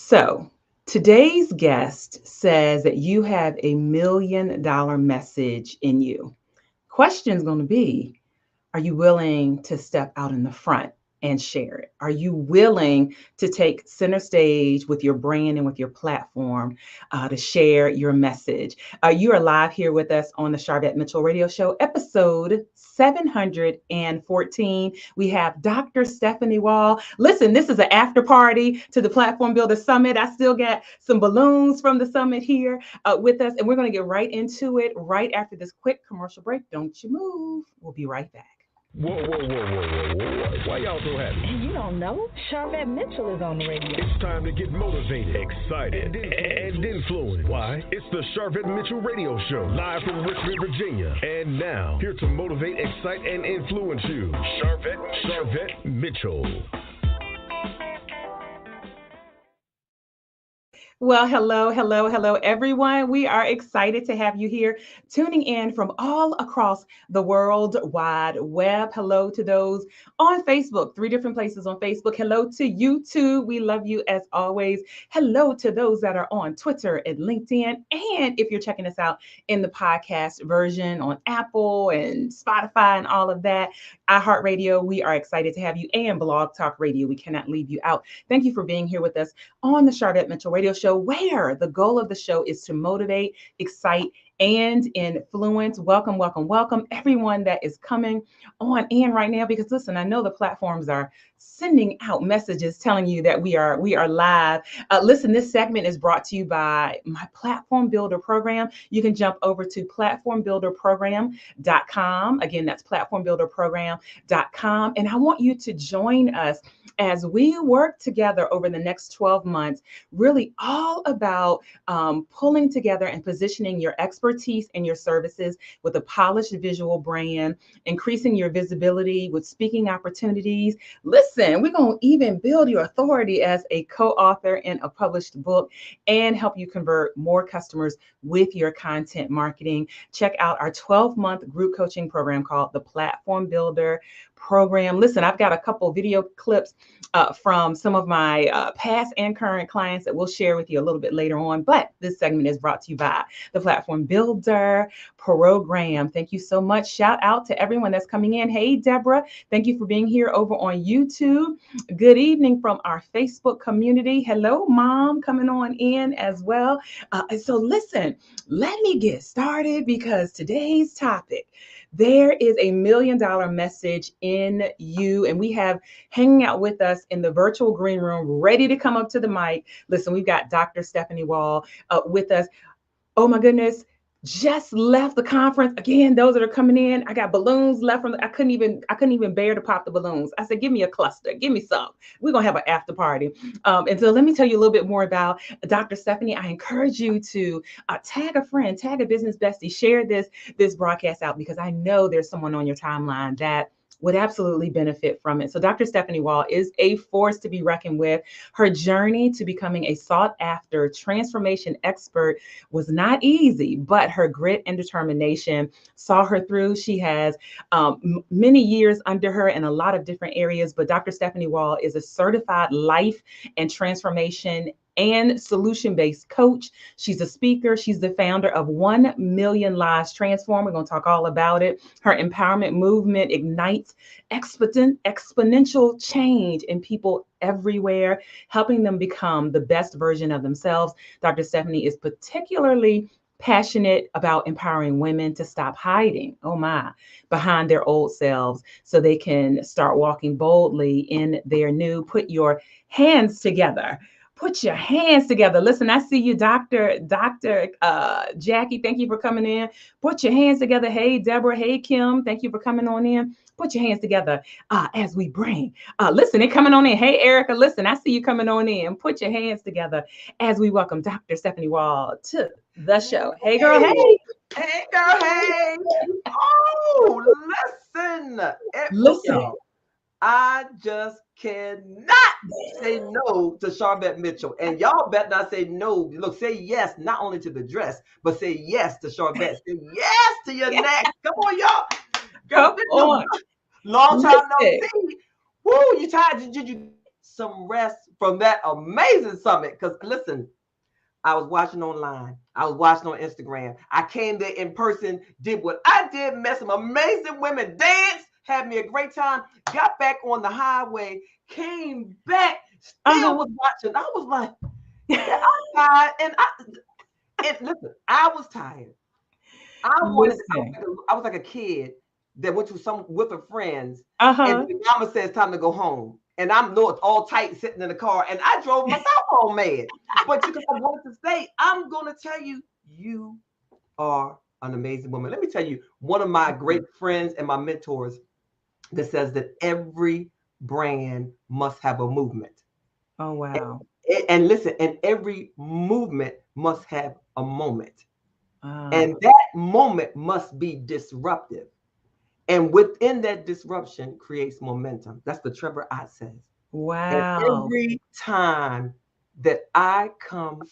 So, today's guest says that you have $1 million message in you. Question's going to be, are you willing to step out in the front and share it? Are you willing to take center stage with your brand and with your platform to share your message? You are live here with us on the Sharvette Mitchell Radio Show, episode 714. We have Dr. Stephanie Wall. Listen, this is an after party to the Platform Builder Summit. I still got some balloons from the summit here with us, and we're going to get right into it right after this quick commercial break. Don't you move. We'll be right back. Whoa, whoa, whoa, whoa, whoa, whoa. Why y'all so happy? You don't know? Sharvette Mitchell is on the radio. It's time to get motivated, excited, and influenced. Why? It's the Sharvette Mitchell Radio Show, live from Richmond, Virginia. And now, here to motivate, excite, and influence you, Sharvette Mitchell. Well, hello, everyone. We are excited to have you here tuning in from all across the World Wide Web. Hello to those on Facebook, 3 different places on Facebook. Hello to YouTube. We love you as always. Hello to those that are on Twitter and LinkedIn. And if you're checking us out in the podcast version on Apple and Spotify and all of that, iHeartRadio, we are excited to have you, and Blog Talk Radio. We cannot leave you out. Thank you for being here with us on the Sharvette Mitchell Radio Show, where the goal of the show is to motivate, excite, and influence. Welcome, everyone that is coming on in right now. Because listen, I know the platforms are sending out messages telling you that we are live. Listen, this segment is brought to you by my Platform Builder program. You can jump over to platformbuilderprogram.com. Again, that's platformbuilderprogram.com. And I want you to join us as we work together over the next 12 months, really all about pulling together and positioning your expertise and your services with a polished visual brand, increasing your visibility with speaking opportunities. Listen, we're going to even build your authority as a co-author in a published book and help you convert more customers with your content marketing. Check out our 12-month group coaching program called the Platform Builder Program. Listen, I've got a couple video clips from some of my past and current clients that we'll share with you a little bit later on. But this segment is brought to you by the Platform Builder Program. Thank you so much. Shout out to everyone that's coming in. Hey, Deborah, thank you for being here over on YouTube. Good evening from our Facebook community. Hello, Mom, coming on in as well. So listen, let me get started because today's topic, there is $1 million message in you, and we have hanging out with us in the virtual green room, ready to come up to the mic. Listen, we've got Dr. Stephanie Wall with us. Oh my goodness. Just left the conference. Again, those that are coming in, I got balloons left from I couldn't even bear to pop the balloons. I said, give me a cluster, give me some. We're gonna have an after party. And so let me tell you a little bit more about Dr. Stephanie. I encourage you to tag a friend, tag a business bestie, share this broadcast out, because I know there's someone on your timeline that would absolutely benefit from it. So Dr. Stephanie Wall is a force to be reckoned with. Her journey to becoming a sought after transformation expert was not easy, but her grit and determination saw her through. She has many years under her in a lot of different areas, but Dr. Stephanie Wall is a certified life and transformation and solution-based coach. She's a speaker. She's the founder of 1 Million Lives Transformed. We're going to talk all about it. Her empowerment movement ignites exponential change in people everywhere, helping them become the best version of themselves. Dr. Stephanie is particularly passionate about empowering women to stop hiding, behind their old selves so they can start walking boldly in their new. Put your hands together. Put your hands together. Listen, I see you, Dr. Jackie. Thank you for coming in. Put your hands together. Hey, Deborah. Hey, Kim. Thank you for coming on in. Put your hands together as we bring. Listen, they're coming on in. Hey, Erica. Listen, I see you coming on in. Put your hands together as we welcome Dr. Stephanie Wall to the show. Hey, girl. Hey. Hey, girl. Hey. Oh, listen. I just cannot say no to Sharvette Mitchell. And y'all better not say no. Look, say yes, not only to the dress, but say yes to Sharvette. Say yes to your neck. Come on, y'all. Come on. Long time no see. Woo, you tired? Did you some rest from that amazing summit. Because listen, I was watching online. I was watching on Instagram. I came there in person, did what I did, met some amazing women, danced, had me a great time, got back on the highway, came back, still was watching. I was like, yeah, I'm tired. And listen, I was tired. I was like a kid that went to some with her friends, and the mama says time to go home. And I'm all tight sitting in the car, and I drove myself home mad. But because I wanted to stay, I'm gonna tell you, you are an amazing woman. Let me tell you, one of my great friends and my mentors that says that every brand must have a movement. Oh, wow. And listen, and every movement must have a moment. And that moment must be disruptive. And within that disruption creates momentum. That's what Trevor Ott says. Wow. And every time that I come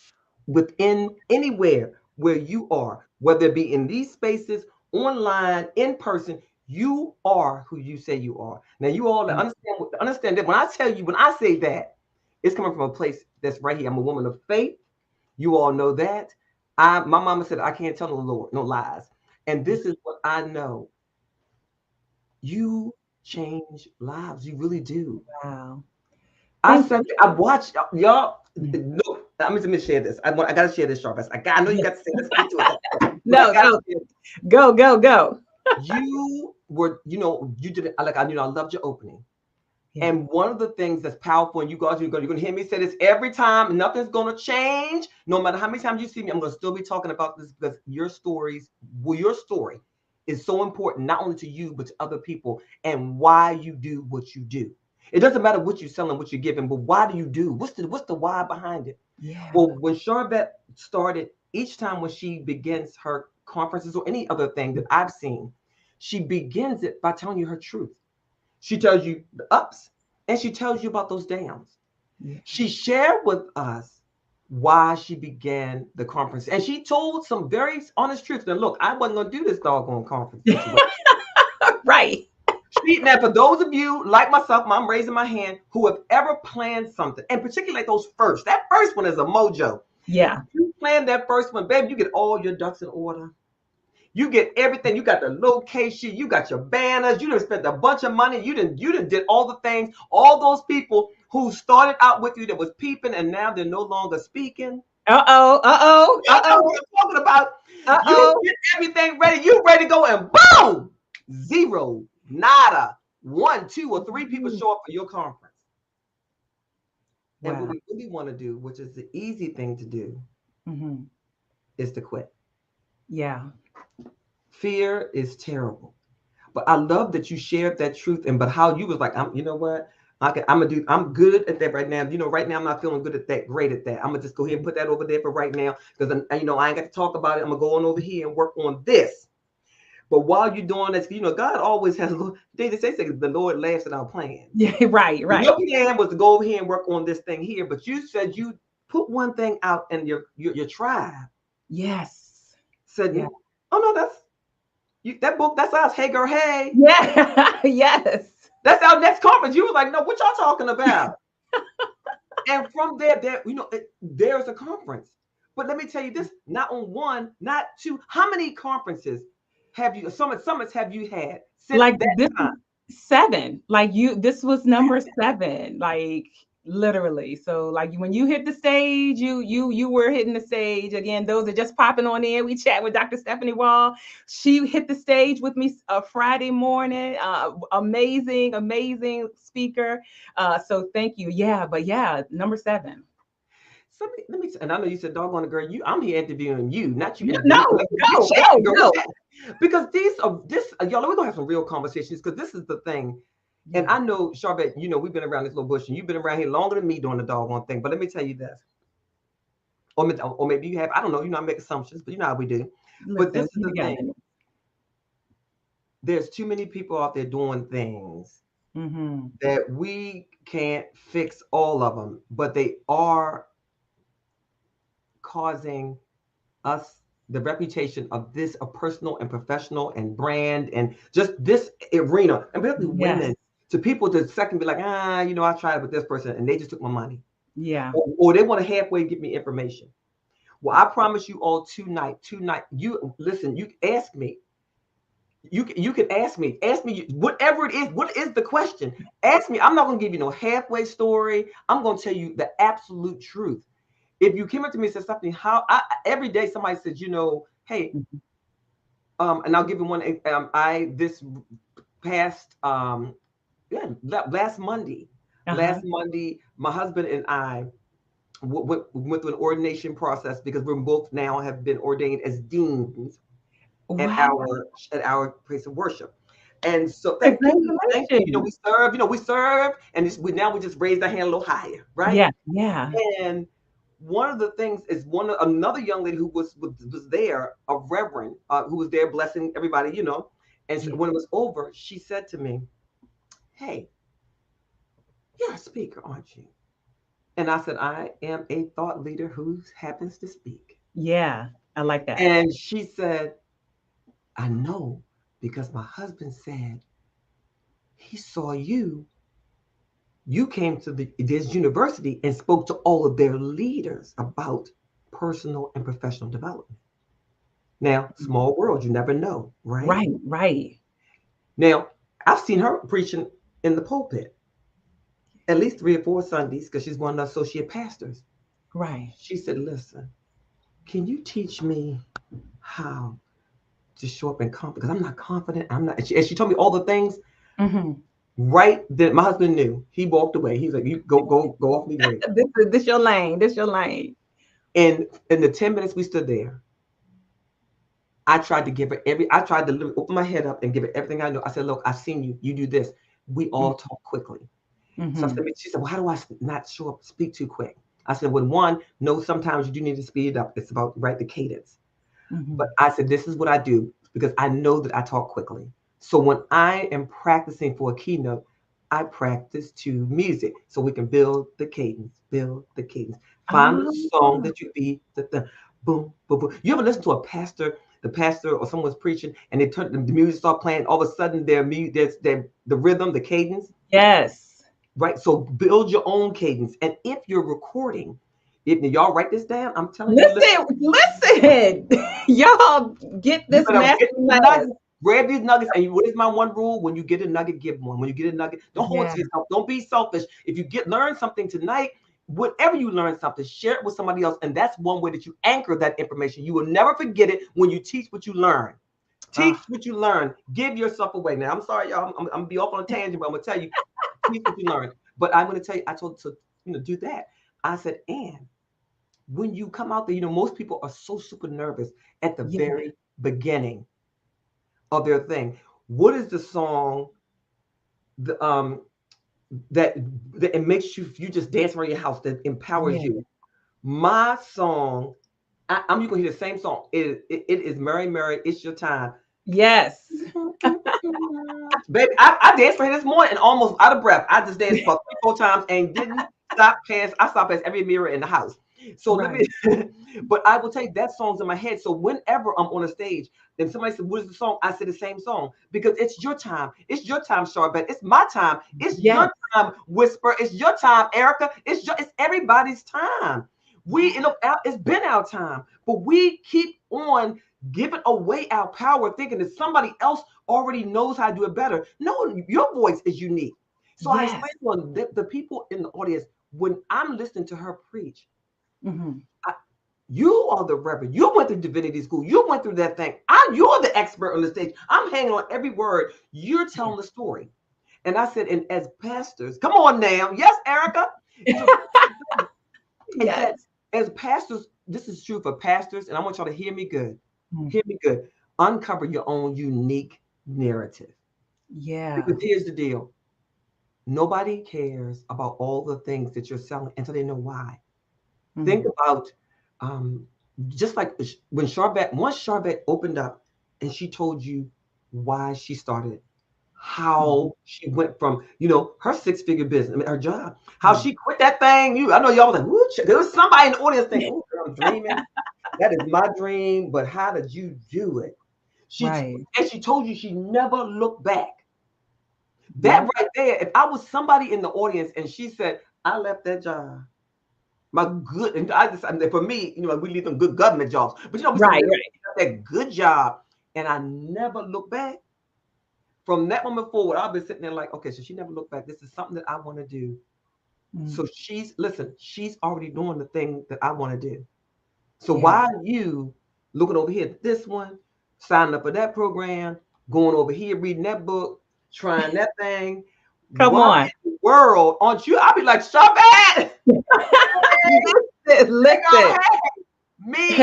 within anywhere where you are, whether it be in these spaces, online, in person, you are who you say you are. Now, you all understand that when I tell you, when I say that, it's coming from a place that's right here. I'm a woman of faith. You all know that. My mama said, I can't tell no lies. And this is what I know. You change lives. You really do. Wow. I watched y'all. No, let me share this. I got to share this, Sharvette. I know you got to say this. No, go. You were, you did it. I loved your opening. Yeah. And one of the things that's powerful, and you guys, you're going to hear me say this every time, nothing's going to change. No matter how many times you see me, I'm going to still be talking about this because your story is so important, not only to you, but to other people, and why you do what you do. It doesn't matter what you're selling, what you're giving, but why do you do? What's the why behind it? Yeah. Well, when Sharvette started, each time when she begins her conferences or any other thing that I've seen, she begins it by telling you her truth. She tells you the ups and she tells you about those downs. Yeah. She shared with us why she began the conference. And she told some very honest truths. Now, look, I wasn't going to do this doggone conference. Right. Now, for those of you like myself, I'm raising my hand, who have ever planned something, and particularly like those first. That first one is a mojo. Yeah. You plan that first one, baby, you get all your ducks in order. You get everything. You got the location. You got your banners. You done spent a bunch of money. You done did all the things. All those people who started out with you that was peeping and now they're no longer speaking. You know what I'm talking about. You get everything ready. You ready to go and boom, zero, nada, 1, 2, or 3 people show up for your conference. Wow. And what we really want to do, which is the easy thing to do, is to quit. Yeah. Fear is terrible, but I love that you shared that truth but how you was like, you know what? I'm good at that right now. Right now I'm not feeling good at that, great at that. I'm gonna just go ahead and put that over there for right now because I ain't got to talk about it. I'm gonna go on over here and work on this. But while you're doing this, God always has. They say the Lord laughs at our plan. Yeah, right. Your plan was to go over here and work on this thing here, but you said you put one thing out in your tribe. Yes. Said, yeah. Oh no, that's. That book, that's us. Hey, girl, hey. Yeah. Yes. That's our next conference. You was like, no, what y'all talking about? And from there, there's a conference. But let me tell you this, not on one, not two. How many conferences have you, summits have you had since like that this time? 7. Like this was number 7. Like literally. So like when you hit the stage, you were hitting the stage. Again, those are just popping on in. We chat with Dr. Stephanie Wall. She hit the stage with me Friday morning. Amazing speaker. So thank you. Yeah, but yeah, number 7. So let me, and I know you said, doggone girl, I'm here interviewing you, not you. No, go. Because y'all, we're gonna have some real conversations because this is the thing. Yeah. And I know, Sharvette, we've been around this little bush and you've been around here longer than me doing the doggone thing. But let me tell you this. Or maybe you have, I don't know, I make assumptions, but you know how we do. But this is the thing. There's too many people out there doing things that we can't fix all of them, but they are causing us the reputation of this, a personal and professional and brand and just this arena, and particularly women. to people to second be like, I tried it with this person and they just took my money. Yeah. Or they want to halfway give me information. Well, I promise you all tonight, you listen, you ask me. You can ask me whatever it is. What is the question? Ask me. I'm not going to give you no halfway story. I'm going to tell you the absolute truth. If you came up to me and said something, every day somebody says, hey, and I'll give you one. This past last Monday, my husband and I went through an ordination process because we both now have been ordained as deans at our place of worship. And so thank you. We serve, and we just raised our hand a little higher, right? Yeah. And one of the things is another young lady who was there, a reverend who was there blessing everybody, And so when it was over, she said to me, "Hey, you're a speaker, aren't you?" And I said, "I am a thought leader who happens to speak." Yeah, I like that. And she said, "I know, because my husband said he saw you. You came to this university and spoke to all of their leaders about personal and professional development." Now, small world, you never know, right? Right. Now, I've seen her preaching in the pulpit at least 3 or 4 Sundays because she's one of the associate pastors. Right. She said, "Listen, can you teach me how to show up in confidence? Because I'm not confident. I'm not." And she told me all the things. Mm-hmm. Right then, my husband knew. He walked away. He's like, "You go off me, great." This your lane. This your lane. And in the 10 minutes we stood there, I tried to give her I tried to open my head up and give her everything I know. I said, "Look, I've seen you. You do this." We all talk quickly. So she said, "Well, how do I not show up, speak too quick?" I said, "Well, one, no, sometimes you do need to speed it up. It's about the cadence." But I said, "This is what I do because I know that I talk quickly. So when I am practicing for a keynote, I practice to music so we can build the cadence, Find the song that you beat, the boom, boom, boom." You ever listen to the pastor or someone's preaching and they turn the music start playing, all of a sudden there's the rhythm, the cadence? Yes. Right. So build your own cadence. And if you're recording, if y'all write this down, I'm telling you. Listen. Y'all get this master class. Grab these nuggets. And what is my one rule? When you get a nugget, give one. When you get a nugget, don't hold it to yourself. Don't be selfish. If you learn something tonight, whatever you learn something, share it with somebody else. And that's one way that you anchor that information. You will never forget it when you teach what you learn. Teach what you learn. Give yourself away. Now, I'm sorry, y'all. I'm going to be off on a tangent, but I'm going to tell you, teach what you learn. But I'm going to tell you, I told to do that. I said, and when you come out there, most people are so super nervous at the very beginning of their thing. What is the song that it makes you just dance around your house, that empowers you? My song, I'm just gonna hear the same song. It is Mary, Mary, It's Your Time. Yes. Baby, I danced for her this morning and almost out of breath. I just danced about 3-4 times and didn't stop past. I stopped past every mirror in the house. So but I will tell you, that song's in my head. So whenever I'm on a stage, then somebody said, "What is the song?" I say the same song because it's your time. It's your time, Sharvette. It's my time. It's your time, Whisper. It's your time, Erica. It's everybody's time. It's been our time, but we keep on giving away our power, thinking that somebody else already knows how to do it better. No, your voice is unique. So I explain to the people in the audience, when I'm listening to her preach, you are the reverend. You went through divinity school. You went through that thing. You're the expert on the stage. I'm hanging on every word. You're telling the story. And I said, and as pastors, come on now. Yes, Erica. As pastors, this is true for pastors, and I want y'all to hear me good. Hear me good. Uncover your own unique narrative. Yeah. Because here's the deal. Nobody cares about all the things that you're selling until they know why. Think about just like when once Sharvette opened up and she told you why she started, how she went from, her 6-figure business, her job, how she quit that thing. I know y'all was like, "Woo," there was somebody in the audience thinking, "Oh, I'm dreaming." That is my dream, but how did you do it? And she told you she never looked back. That right there, if I was somebody in the audience and she said, I left that job, my good, and for me, we leave them good government jobs, but we Right, said, right. that good job, and I never look back. From that moment forward, I've been sitting there like, okay, so she never looked back. This is something that I want to do. So she's already doing the thing that I want to do. So why are you looking over here at this one, signing up for that program, going over here, reading that book, trying that thing? Come Why on. in the world aren't you? I'll be like, Sharvette! Listen. Me.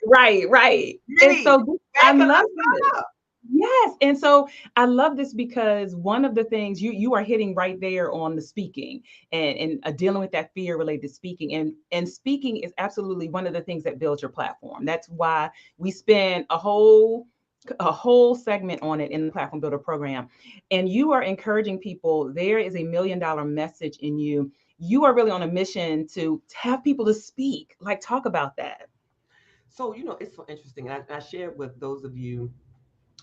Right. And Me. so I Back love this. up. Yes. And so I love this because one of the things you are hitting right there on the speaking and dealing with that fear related to speaking. And speaking is absolutely one of the things that builds your platform. That's why we spend a whole segment on it in the platform builder program. And you are encouraging people. There is $1 million message in you. You are really on a mission to have people to speak. Like, talk about that. So, it's so interesting. I shared with those of you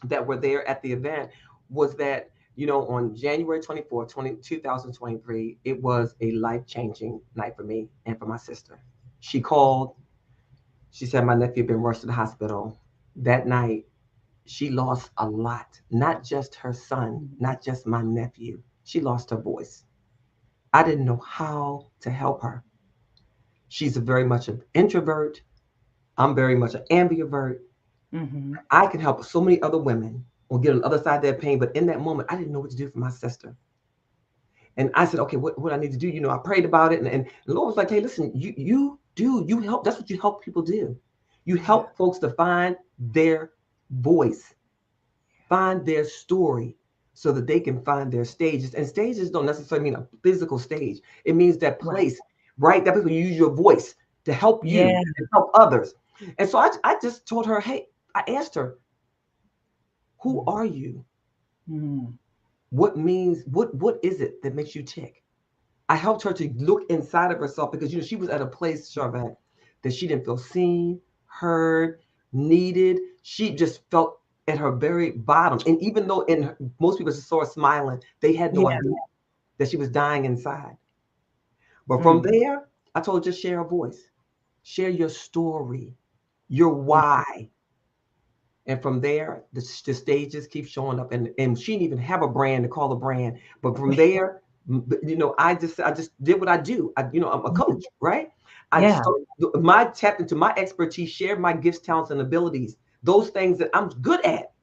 that were there at the event was that, on January 24th, 2023, it was a life-changing night for me and for my sister. She called. She said my nephew had been rushed to the hospital. That night, she lost a lot, not just her son, not just my nephew. She lost her voice. I didn't know how to help her. She's very much an introvert. I'm very much an ambivert. I can help so many other women or get on the other side of their pain. But in that moment, I didn't know what to do for my sister. And I said, okay, what I need to do? I prayed about it. And the Lord was like, hey, listen, you help. That's what you help people do. You help folks to find their voice, find their story so that they can find their stages. And stages don't necessarily mean a physical stage. It means that place, right? That place where you use your voice to help you and help others. And so I just told her, hey, I asked her, who are you? What is it that makes you tick? I helped her to look inside of herself because she was at a place, Sharvette, that she didn't feel seen, heard, needed. She just felt at her very bottom. And even though most people saw her smiling, they had no idea that she was dying inside. But from there, I told her, just share a voice, share your story, your why. And from there, the stages keep showing up, and she didn't even have a brand to call a brand. But from there, I just did what I do. I'm a coach, right? Tapped into my expertise, shared my gifts, talents, and abilities. Those things that I'm good at,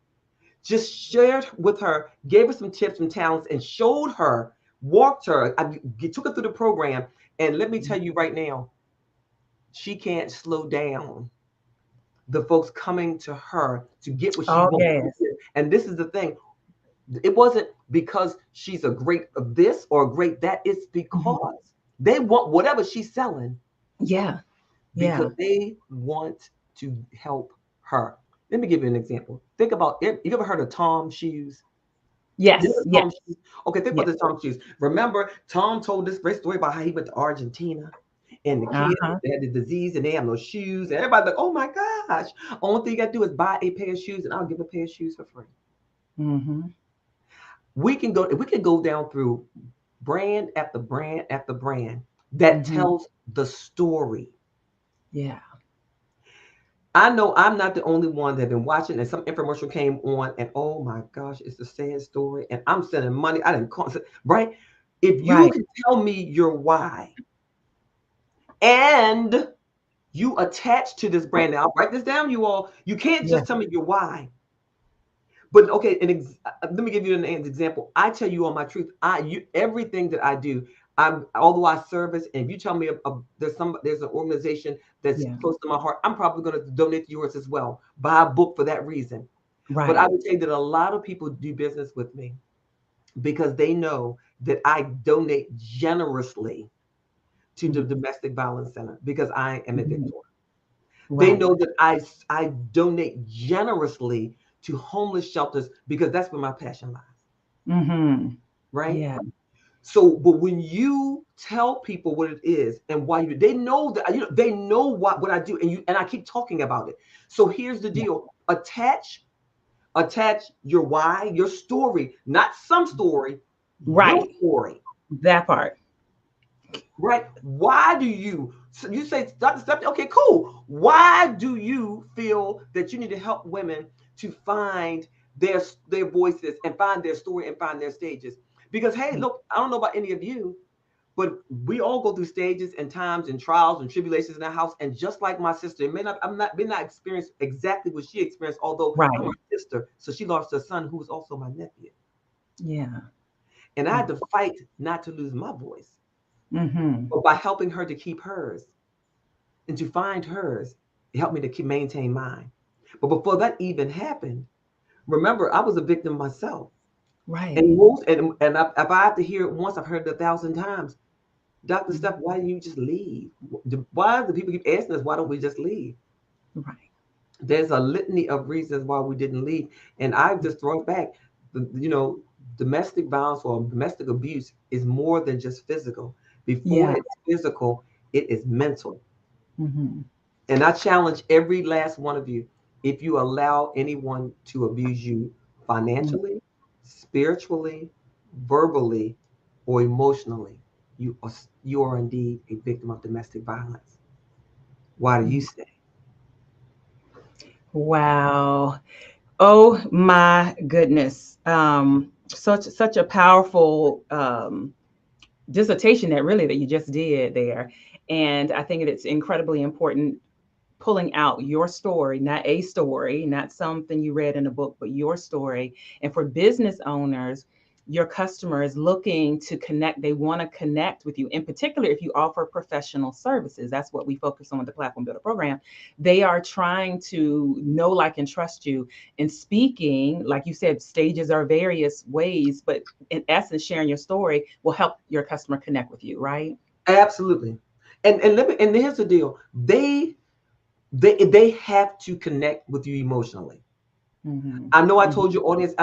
just shared with her, gave her some tips and talents, and showed her, walked her. I took her through the program, and let me tell you right now, she can't slow down the folks coming to her to get what she wants. And this is the thing. It wasn't because she's a great of this or a great that. It's because they want whatever she's selling. Because they want to help her. Let me give you an example. Think about it. You ever heard of Tom shoes? Yes. Tom shoes? Okay, think about the Tom shoes. Remember, Tom told this great story about how he went to Argentina. And the kids, they had the disease and they have no shoes. And everybody's like, oh my gosh. Only thing you got to do is buy a pair of shoes and I'll give a pair of shoes for free. We can go down through brand after brand after brand that tells the story. I know I'm not the only one that have been watching and some infomercial came on and oh my gosh, it's a sad story. And I'm sending money. I didn't call, right? If you can tell me your why, and you attach to this brand. Now, I'll write this down, you all. You can't just tell me your why. But okay, let me give you an example. I tell you all my truth. Everything that I do, although I service, and if you tell me there's an organization that's close to my heart, I'm probably going to donate to yours as well. Buy a book for that reason. But I would say that a lot of people do business with me because they know that I donate generously to the Domestic Violence Center because I am a victor. They know that I donate generously to homeless shelters because that's where my passion lies. Right? So, but when you tell people what it is and why they know that they know what I do, and I keep talking about it. So here's the deal: attach your why, your story, not some story, your Right. story. That part. Right? Why do you? So you say, Dr. Stephanie, okay, cool. Why do you feel that you need to help women to find their voices and find their story and find their stages? Because hey, look, I don't know about any of you, but we all go through stages and times and trials and tribulations in our house. And just like my sister, it may not experience exactly what she experienced, although Right. I'm her sister. So she lost her son, who was also my nephew. Yeah. And I had to fight not to lose my voice. Mm-hmm. But by helping her to keep hers and to find hers, it helped me to maintain mine. But before that even happened, remember, I was a victim myself. Right. And most and if I have to hear it once, I've heard it 1,000 times. Dr. Steph, why do you just leave? Why do people keep asking us, why don't we just leave? Right. There's a litany of reasons why we didn't leave. And I just throw it back. Domestic violence or domestic abuse is more than just physical. Before Yeah. it's physical, it is mental. Mm-hmm. And I challenge every last one of you, if you allow anyone to abuse you financially, spiritually, verbally, or emotionally, you are indeed a victim of domestic violence. Why do you stay? Wow. Oh my goodness. Such a powerful dissertation that you just did there. And I think it's incredibly important pulling out your story, not a story, not something you read in a book, but your story. And for business owners, your customers looking to connect, they want to connect with you. In particular, if you offer professional services, that's what we focus on with the Platform Builder program. They are trying to know, like, and trust you. And speaking, like you said, stages are various ways, but in essence, sharing your story will help your customer connect with you, right? Absolutely. And here's the deal. They have to connect with you emotionally. Mm-hmm. I know I Mm-hmm. told your audience,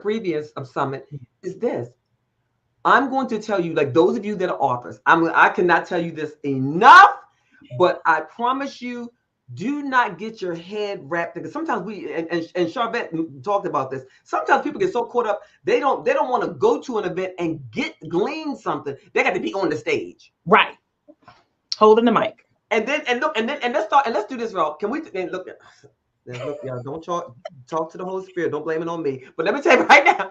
previous summit is this. I'm going to tell you, like those of you that are authors, I cannot tell you this enough, but I promise you, do not get your head wrapped, because sometimes and Sharvette talked about this. Sometimes people get so caught up, they don't want to go to an event and glean something. They got to be on the stage. Right. Holding the mic. And then let's start and let's do this, Rob. Can we look? Look, y'all, don't talk to the Holy Spirit. Don't blame it on me. But let me tell you right now,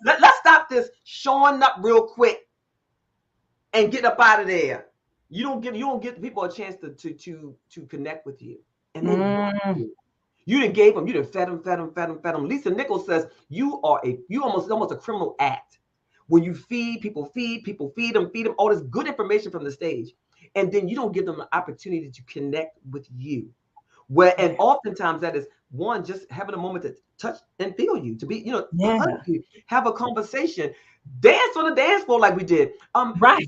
let's stop this showing up real quick and get up out of there. You don't give people a chance to connect with you, and they want you. You didn't gave them. You didn't fed them. Lisa Nichols says you almost a criminal act when you feed people, feed them all this good information from the stage, and then you don't give them an opportunity to connect with you. And oftentimes that is one, just having a moment to touch and feel you, to be, hug you, have a conversation, dance on the dance floor like we did. Right.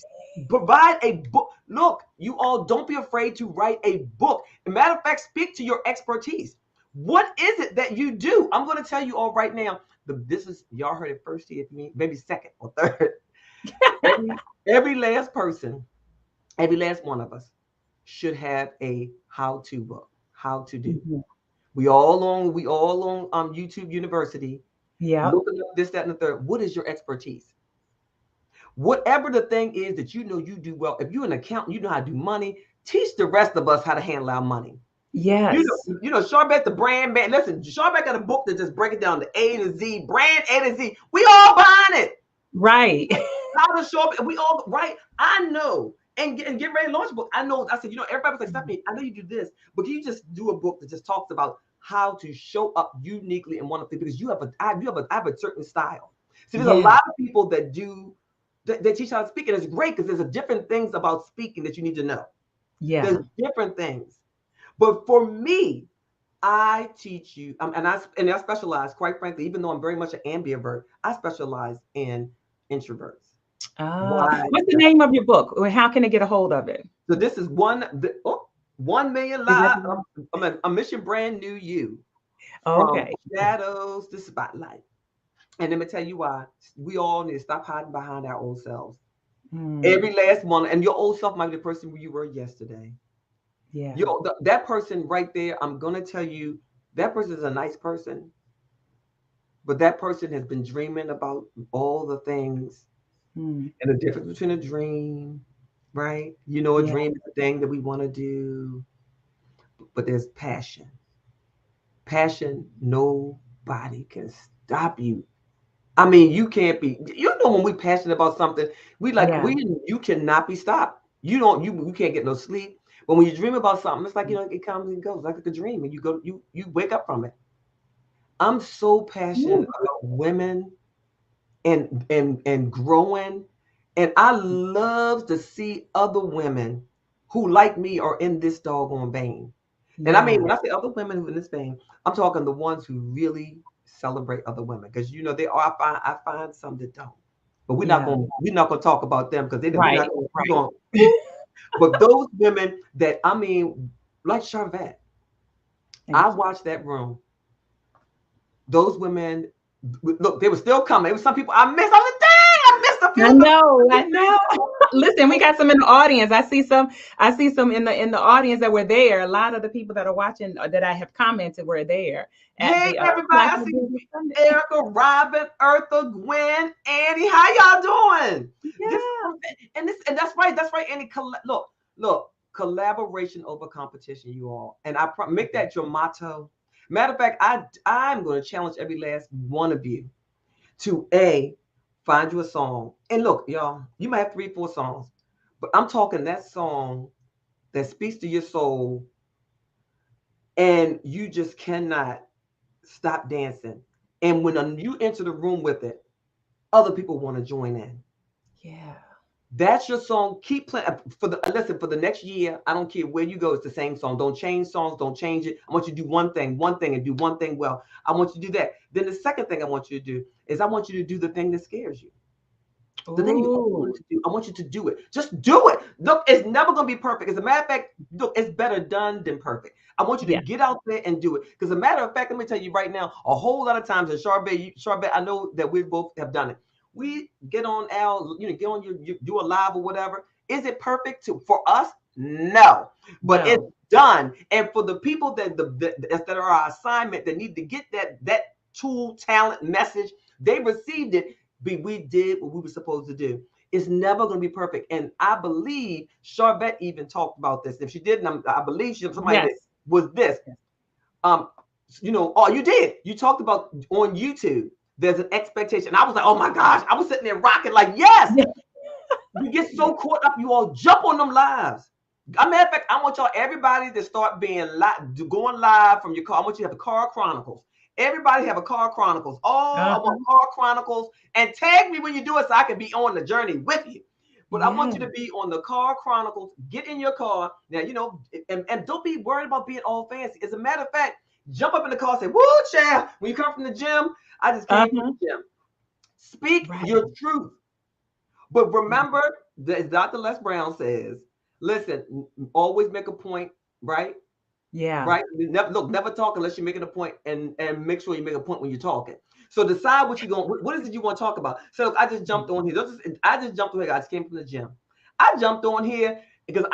Provide a book. Look, you all don't be afraid to write a book. As a matter of fact, speak to your expertise. What is it that you do? I'm going to tell you all right now. This is, y'all heard it first here, maybe second or third. every last person, every last one of us should have a how-to book. How to do. Mm-hmm. We all on YouTube University. Yeah. Looking up this, that, and the third. What is your expertise? Whatever the thing is that you do well. If you're an accountant, you know how to do money. Teach the rest of us how to handle our money. Yes. Sharvette the brand man. Listen, Sharvette got a book that just break it down to A to Z, brand A to Z. We all buying it. Right. How to show up. We all right. I know. And get ready to launch a book. I know. I said, everybody was like, Stephanie, I know you do this, but can you just do a book that just talks about how to show up uniquely and wonderfully? Because I have a certain style. See, there's a lot of people that teach how to speak, and it's great because there's different things about speaking that you need to know. Yeah. There's different things. But for me, I teach you, and I specialize, quite frankly, even though I'm very much an ambivert, I specialize in introverts. What's the name of your book? How can they get a hold of it? So this is 1 million live. A mission brand new you. From shadows to spotlight. And let me tell you why. We all need to stop hiding behind our old selves. Every last one. And your old self might be the person you were yesterday. Yeah. That person right there, I'm going to tell you, that person is a nice person. but that person has been dreaming about all the things and the difference between a dream, right? You know, a dream is a thing that we want to do, but there's passion. Passion, nobody can stop you. I mean, you can't be. You know, when we passionate about something, you cannot be stopped. You can't get no sleep. But when you dream about something, it's like it comes and goes, like a dream, and you wake up from it. I'm so passionate about women and growing, and I love to see other women who like me are in this doggone vein. And I mean, when I say other women who in this vein, I'm talking the ones who really celebrate other women, because they are. I find some that don't, but we're not gonna talk about them because we're not going. But those women that, I mean, like Sharvette, I watched that room. Those women, look, they were still coming. It was some people I missed. I was like, dang, I missed a few. I know. Listen, we got some in the audience. I see some in the audience that were there. A lot of the people that are watching that I have commented were there. Hey, everybody. I see Erica, Robin, Eartha, Gwen, Annie. How y'all doing? Yeah. And that's right. That's right, Annie. Look, collaboration over competition, you all. And I make that your motto. Matter of fact, I'm going to challenge every last one of you to find you a song. And look, y'all, you might have 3-4 songs, but I'm talking that song that speaks to your soul, and you just cannot stop dancing. And when you enter the room with it, other people want to join in. Yeah. That's your song. Keep playing for the next year. I don't care where you go. It's the same song. Don't change songs. Don't change it. I want you to do one thing, and do one thing well. I want you to do that. Then the second thing I want you to do is I want you to do the thing that scares you. The thing you want to do. I want you to do it. Just do it. Look, it's never going to be perfect. As a matter of fact, look, it's better done than perfect. I want you to get out there and do it. Because as a matter of fact, let me tell you right now, a whole lot of times, and Sharvette, I know that we both have done it. We get on get on you do a live or whatever. Is it perfect for us? No, but it's done. And for the people that are our assignment, that need to get that tool, talent, message, they received it. We did what we were supposed to do. It's never going to be perfect. And I believe Sharvette even talked about this. If she didn't, I believe somebody was this. You did. You talked about on YouTube. There's an expectation. I was like, oh my gosh. I was sitting there rocking like, yes. You get so caught up, you all jump on them lives. As a matter of fact, I want everybody to start going live from your car. I want you to have the car chronicles. Everybody have a car chronicles. I want car chronicles, and tag me when you do it so I can be on the journey with you. But I want you to be on the car chronicles. Get in your car now, and don't be worried about being all fancy. As a matter of fact, jump up in the car and say, woo, child. When you come from the gym, I just came from the gym. Speak your truth. But remember, as Dr. Les Brown says, listen, always make a point, right? Yeah. Right? Never talk unless you're making a point, and make sure you make a point when you're talking. So decide what is it you want to talk about. So look, I just jumped on here. I just came from the gym. I jumped on here because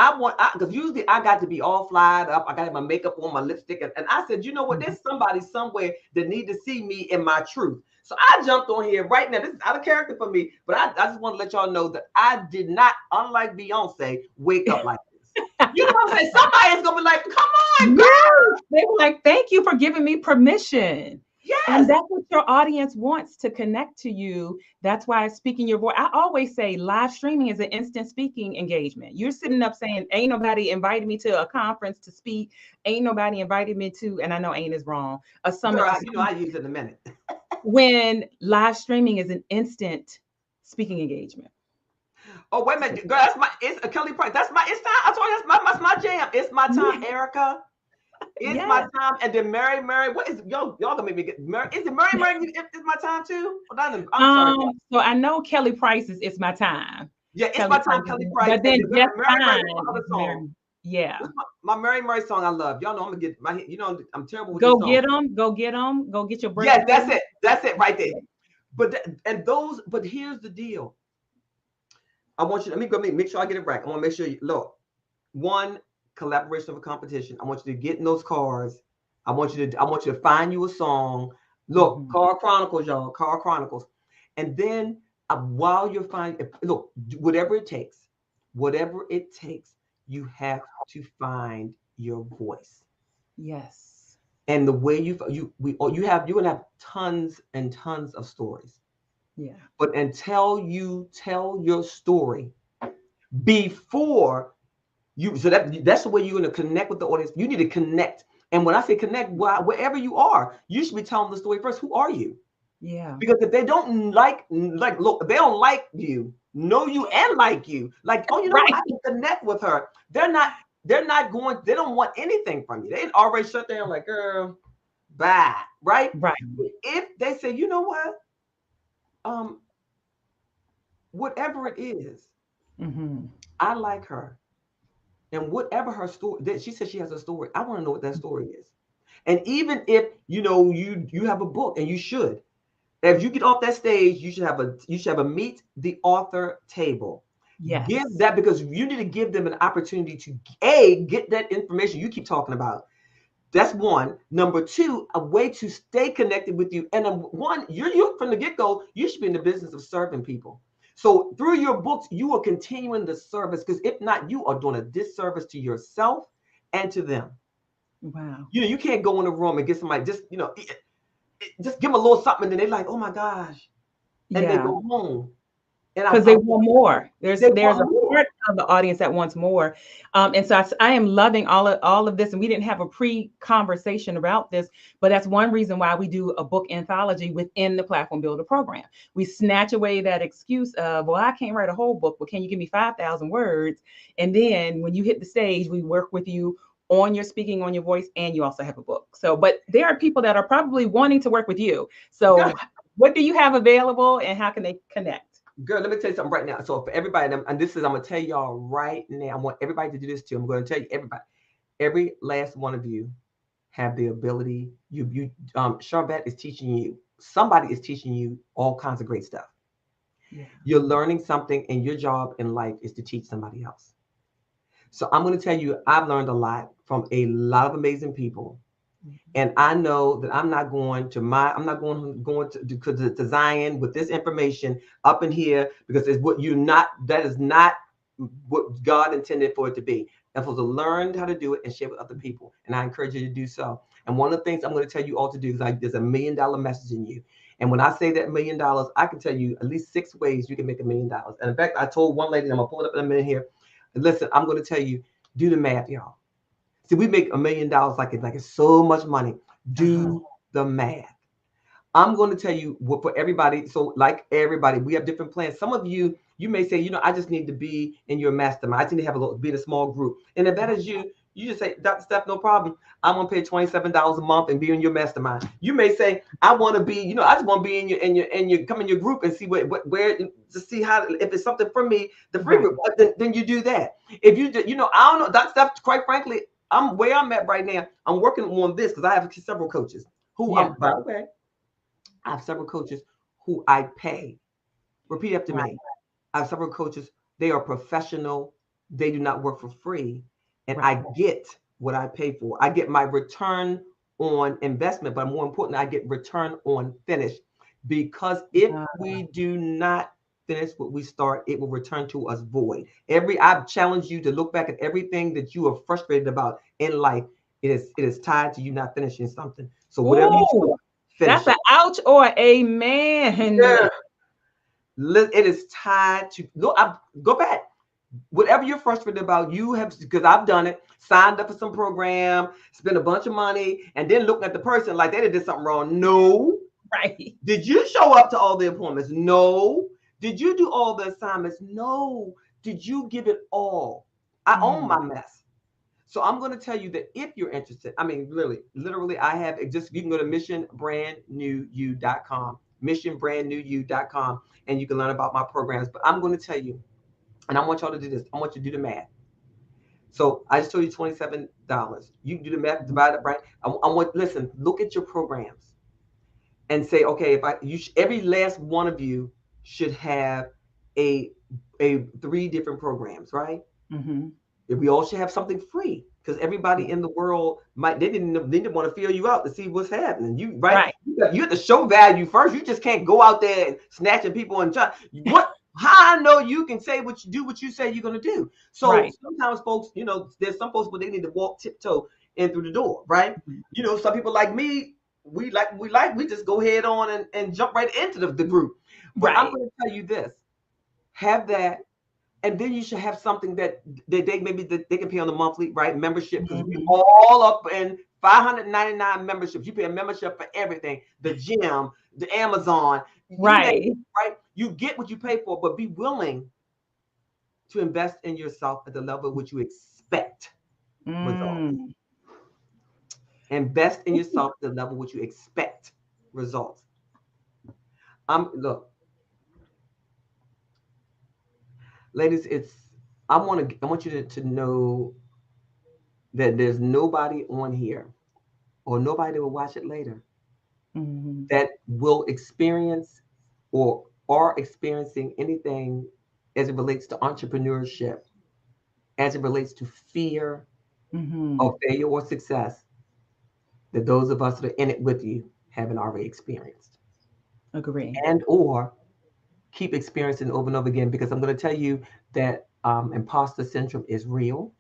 because usually I got to be all flyed up. I got my makeup on, my lipstick. And I said, you know what? There's somebody somewhere that need to see me in my truth. So I jumped on here right now. This is out of character for me, but I just want to let y'all know that I did not, unlike Beyonce, wake up like this. You know what I'm saying? Somebody's going to be like, come on, girl. Yes. They were like, thank you for giving me permission. Yes. And that's what your audience wants, to connect to you. That's why speaking your voice. I always say live streaming is an instant speaking engagement. You're sitting up saying, ain't nobody invited me to a conference to speak. Ain't nobody invited me to, and I know ain't is wrong, a summit. Girl, I use it in a minute. When live streaming is an instant speaking engagement. Oh, wait a minute, girl, it's Kelly Price. It's time. I told you that's my jam. It's my time, Erica. It's my time. And then Mary, what is y'all gonna make me get Mary? Is it Mary? It's my time too? I'm sorry. So I know Kelly Price is It's My Time. Yeah, it's my time, Kelly Price. But then Mary, other song. Yeah. My Mary song I love. Y'all know I'm gonna get my, I'm terrible with Go get them. Go get your break. Yeah, that's it right there. But here's the deal. I want you, let me make sure I get it right. I want to make sure one, collaboration of a competition. I want you to get in those cars. I want you to find you a song. Look, Car Chronicles, y'all. Car Chronicles. And then while you're finding, look, whatever it takes, you have to find your voice. Yes. And the way you're gonna have tons and tons of stories. Yeah. But until you tell your story before so that's the way you're going to connect with the audience. You need to connect. And when I say connect, wherever you are, you should be telling the story first. Who are you? Yeah. Because if they don't look, they don't like you, know you and like you. Like, oh, Right. I can connect with her. They're not going, they don't want anything from you. They already shut down like, girl, bye. Right? Right. If they say, you know what? Whatever it is, I like her. And whatever her story, that she said she has a story. I want to know what that story is. And even if you have a book, and you should, if you get off that stage, you should have a meet the author table. Yes. Give that, because you need to give them an opportunity to get that information you keep talking about. That's one. Number two, a way to stay connected with you. And one, you from the get-go, you should be in the business of serving people. So through your books, you are continuing the service, because if not, you are doing a disservice to yourself and to them. Wow. You can't go in a room and get somebody just give them a little something, and then they're like, oh my gosh, and they go home. Because they want more. There's a part more of the audience that wants more, and so I am loving all of this. And we didn't have a pre-conversation about this, but that's one reason why we do a book anthology within the Platform Builder program. We snatch away that excuse of, well, I can't write a whole book, but can you give me 5,000 words? And then when you hit the stage, we work with you on your speaking, on your voice, and you also have a book. So, but there are people that are probably wanting to work with you. So, what do you have available, and how can they connect? Girl, let me tell you something right now. So for everybody, and this is, I'm going to tell y'all right now, I want everybody to do this too. I'm going to tell you, every last one of you have the ability. Sharvette is teaching you. Somebody is teaching you all kinds of great stuff. Yeah. You're learning something, and your job in life is to teach somebody else. So I'm going to tell you, I've learned a lot from a lot of amazing people. And I know that I'm not going to Zion with this information up in here, because that is not what God intended for it to be. I'm supposed to learn how to do it and share with other people. And I encourage you to do so. And one of the things I'm going to tell you all to do is, there's $1 million message in you. And when I say that $1 million, I can tell you at least 6 ways you can make $1 million. And in fact, I told one lady, and I'm going to pull it up in a minute here. Listen, I'm going to tell you, do the math, y'all. See, we make $1 million like it's so much money. Do the math. I'm going to tell you what for everybody. So like everybody, we have different plans. Some of you may say, I just need to be in your mastermind. I just need to have be in a small group. And if that is you, you just say, Dr. Steph, no problem. I'm going to pay $27 a month and be in your mastermind. You may say, I want to be, I just want to be in your come in your group and see where to see how, if it's something for me, the free group, then you do that. If you I don't know, Dr. Steph, quite frankly, where I'm at right now. I'm working on this because I have several coaches who by the way, I have several coaches who I pay. Repeat after me. I have several coaches. They are professional. They do not work for free. And I get what I pay for. I get my return on investment, but more importantly, I get return on finish. Because if we do not finish what we start, it will return to us void. I've challenged you to look back at everything that you are frustrated about in life. It is tied to you not finishing something. So whatever you do, finish. That's an ouch or amen. Yeah. It is tied to go back. Whatever you're frustrated about, you have, because I've done it, signed up for some program, spent a bunch of money, and then looking at the person like they did something wrong. No. Right. Did you show up to all the appointments? No. Did you do all the assignments? No. Did you give it all? I own my mess. So I'm going to tell you that if you're interested, I mean, literally, I have just, you can go to missionbrandnewyou.com, missionbrandnewyou.com, and you can learn about my programs. But I'm going to tell you, and I want y'all to do this. I want you to do the math. So I just told you $27. You can do the math, divide it, right? Listen, look at your programs and say, okay, every last one of you should have a 3 different programs, right? Mm-hmm. we all should have something free, because everybody in the world they didn't want to feel you out to see what's happening. You right? You have to show value first. You just can't go out there snatching people and try. How I know you can say what you say you're gonna do. So sometimes folks, there's some folks where they need to walk tiptoe in through the door, right? Some people like me, we just go head on and jump right into the group. But I'm gonna tell you this: have that. And then you should have something that they can pay on the monthly, right? Membership, because we all up in 599 memberships. You pay a membership for everything, the gym, the Amazon, right? You get what you pay for, but be willing to invest in yourself at the level which you expect results. Invest in yourself at the level which you expect results. Look, ladies, I want you to know that there's nobody on here, or nobody that will watch it later, that will experience or are experiencing anything as it relates to entrepreneurship, as it relates to fear of failure or success, that those of us that are in it with you haven't already experienced. Agree. And or keep experiencing over and over again, because I'm going to tell you that imposter syndrome is real.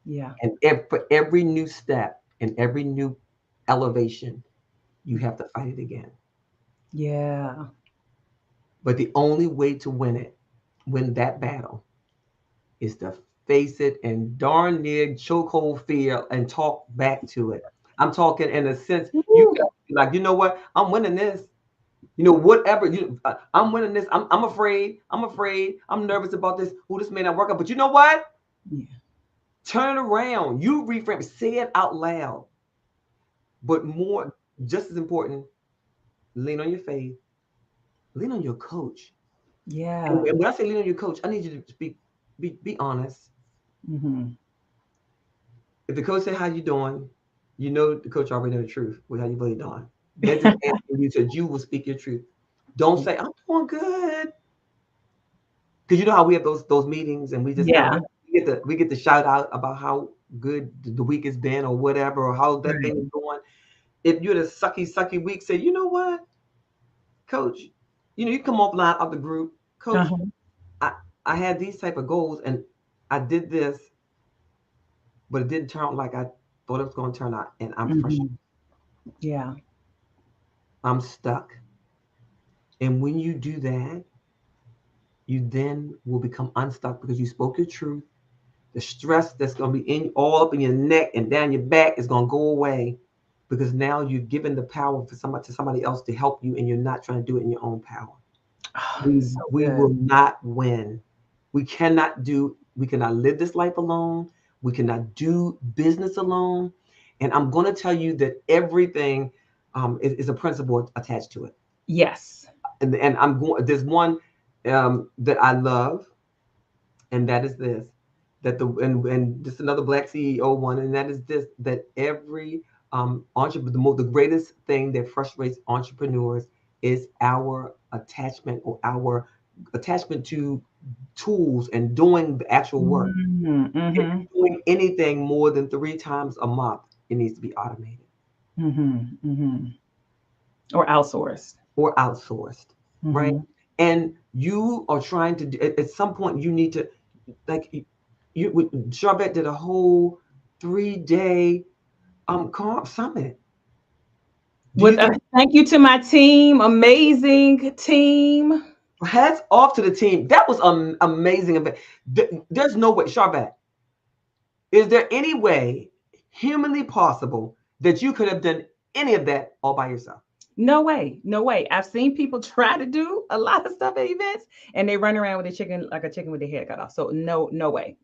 Yeah. And for every new step and every new elevation, you have to fight it again. Yeah. But the only way to win that battle, is to face it and darn near chokehold fear and talk back to it. I'm talking in a sense, you got like, you know what? I'm winning this. Whatever. I'm winning this. I'm afraid. I'm nervous about this. Oh, this may not work out. But you know what? Yeah. Turn around. You reframe. Say it out loud. But more, just as important, lean on your faith. Lean on your coach. Yeah. And when I say lean on your coach, I need you to be honest. If the coach say, "How you doing?" The coach already know the truth with how you really doing. They're just asking you so you will speak your truth. Don't say, "I'm doing good," because you know how we have those meetings and we just we get the shout out about how good the week has been or whatever, or how that thing is going. If you're the sucky week, say, "You know what, coach? You come offline of the group, coach. I had these type of goals and I did this, but it didn't turn out like I thought it was going to turn out, and I'm frustrated. Yeah. I'm stuck." And when you do that, you then will become unstuck because you spoke your truth. The stress that's going to be all up in your neck and down your back is going to go away, because now you've given the power to somebody else to help you, and you're not trying to do it in your own power. We will not win. We cannot live this life alone. We cannot do business alone. And I'm going to tell you that everything is a principle attached to it. Yes. And there's one that I love, and that is this, that and just another Black CEO one, and that is this, that every entrepreneur, the greatest thing that frustrates entrepreneurs is our attachment to tools and doing the actual work. If you're doing anything more than 3 times a month, it needs to be automated. Or outsourced. Right? And you are trying to, at some point, you need to, like, Sharvette did a whole 3-day summit. Thank you to my team, amazing team. Hats off to the team. That was an amazing event. There's no way, Sharvette, is there any way humanly possible that you could have done any of that all by yourself? No way. I've seen people try to do a lot of stuff at events, and they run around with a chicken with their head cut off. So no way.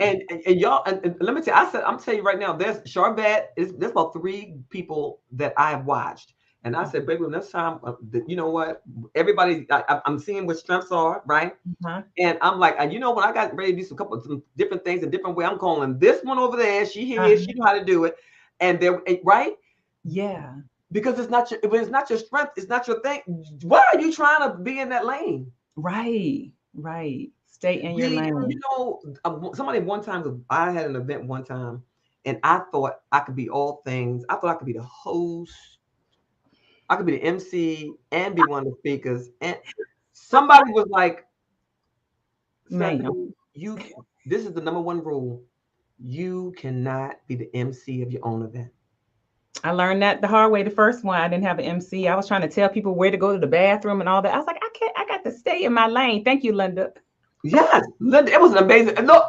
And y'all, and let me tell you, I'm telling you right now, there's Sharvette. There's about 3 people that I have watched, and I said, baby, next time, you know what? Everybody, I'm seeing what strengths are, right? And I'm like, when I got ready to do some different things a different way, I'm calling this one over there. She here, she knew how to do it, and they're right. Yeah. Because it's not your strength, it's not your thing. Why are you trying to be in that lane? Right. Stay in your lane. You know, somebody one time, I had an event one time, and I thought I could be all things. I thought I could be the host, I could be the MC, and be one of the speakers. And somebody was like, Man, Stephanie, this is the number one rule. You cannot be the MC of your own event. I learned that the hard way. The first one, I didn't have an MC. I was trying to tell people where to go to the bathroom and all that. I was like, I can't. I got to stay in my lane. Thank you, Linda. Yes, Linda, it was an amazing. Look,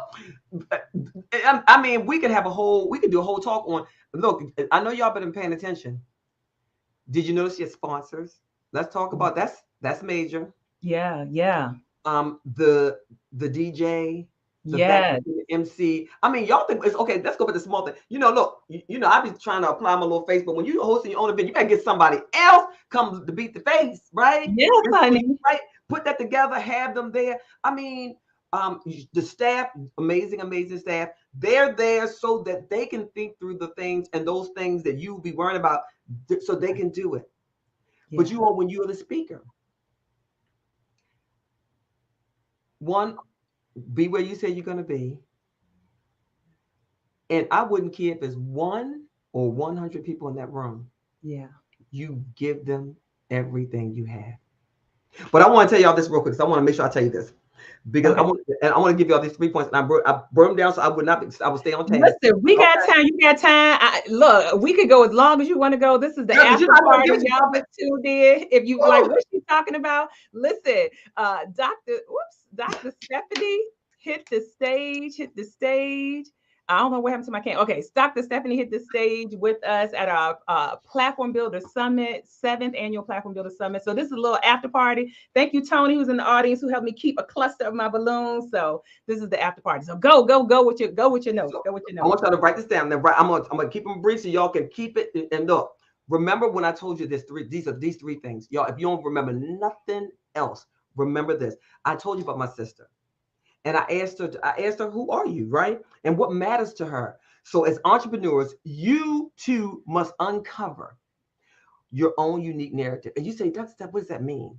I mean, we could do a whole talk on. Look, I know y'all been paying attention. Did you notice your sponsors? Let's talk about that's major. Yeah. The DJ, Yeah. the MC. I mean, y'all think it's okay. Let's go with the small thing. You know, look, I be trying to apply my little face, but when you hosting your own event, you gotta get somebody else come to beat the face, right? Yes, honey. Right. Put that together, have them there. I mean, the staff, amazing staff. They're there so that they can think through the things and those things that you be worrying about, so they can do it. Yeah. But when you are the speaker, one, be where you say you're going to be. And I wouldn't care if it's 1 or 100 people in that room. Yeah. You give them everything you have. But I want to tell y'all this real quick, because I want to make sure I tell you this. Because okay. I want to give y'all these 3 points. And I brought them down so I would stay on task. Listen, we got time. You got time. Look, we could go as long as you want to go. This is the after party. Y'all been tuned in. If you like what she's talking about, listen, Dr. Stephanie hit the stage. I don't know what happened to my camera. Okay, Dr. Stephanie hit the stage with us at our Platform Builder Summit, 7th Annual Platform Builder Summit. So this is a little after party. Thank you, Tony, who's in the audience, who helped me keep a cluster of my balloons. So this is the after party. So go with your notes. I want y'all to write this down. I'm gonna keep them brief so y'all can keep it. And look, remember when I told you these 3 things, y'all. If you don't remember nothing else, remember this. I told you about my sister. And I asked her, who are you, right? And what matters to her. So as entrepreneurs, you too must uncover your own unique narrative. And you say, Dr. Steph, what does that mean?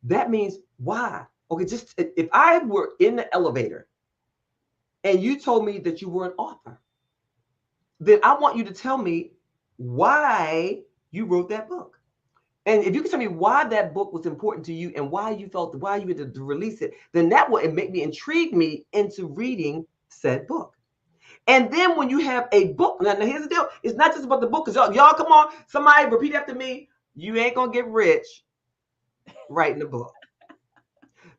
That means why? Okay, just if I were in the elevator and you told me that you were an author, then I want you to tell me why you wrote that book. And if you can tell me why that book was important to you and why you had to release it, then that would intrigue me into reading said book. And then when you have a book, now here's the deal. It's not just about the book, because y'all come on, somebody repeat after me. You ain't going to get rich writing a book.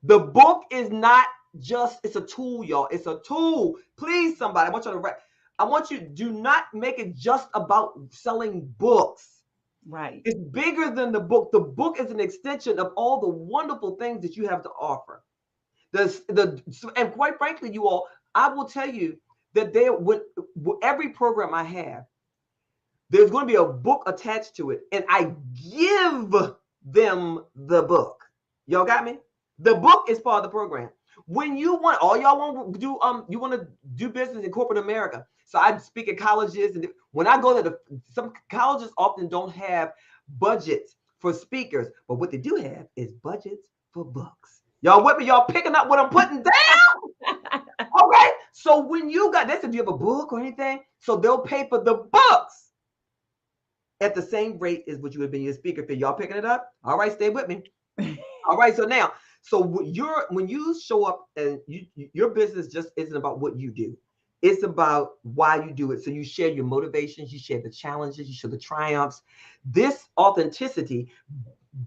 The book is not just, it's a tool, y'all. It's a tool. Please, somebody, I want you to write. I want you, do not make it just about selling books. Right. It's bigger than the book. The book is an extension of all the wonderful things that you have to offer. And quite frankly, you all, I will tell you that with every program I have, there's going to be a book attached to it, and I give them the book. Y'all got me? The book is part of the program. When you want to do business in corporate America. So I speak at colleges, and when I go there, some colleges often don't have budgets for speakers, but what they do have is budgets for books. Y'all with me? Y'all picking up what I'm putting down? Okay. So when you got this, if you have a book or anything, so they'll pay for the books at the same rate as what you would be your speaker fee. Y'all picking it up? All right, stay with me. All right. So now, when you show up, and your business just isn't about what you do. It's about why you do it. So you share your motivations, you share the challenges, you share the triumphs. This authenticity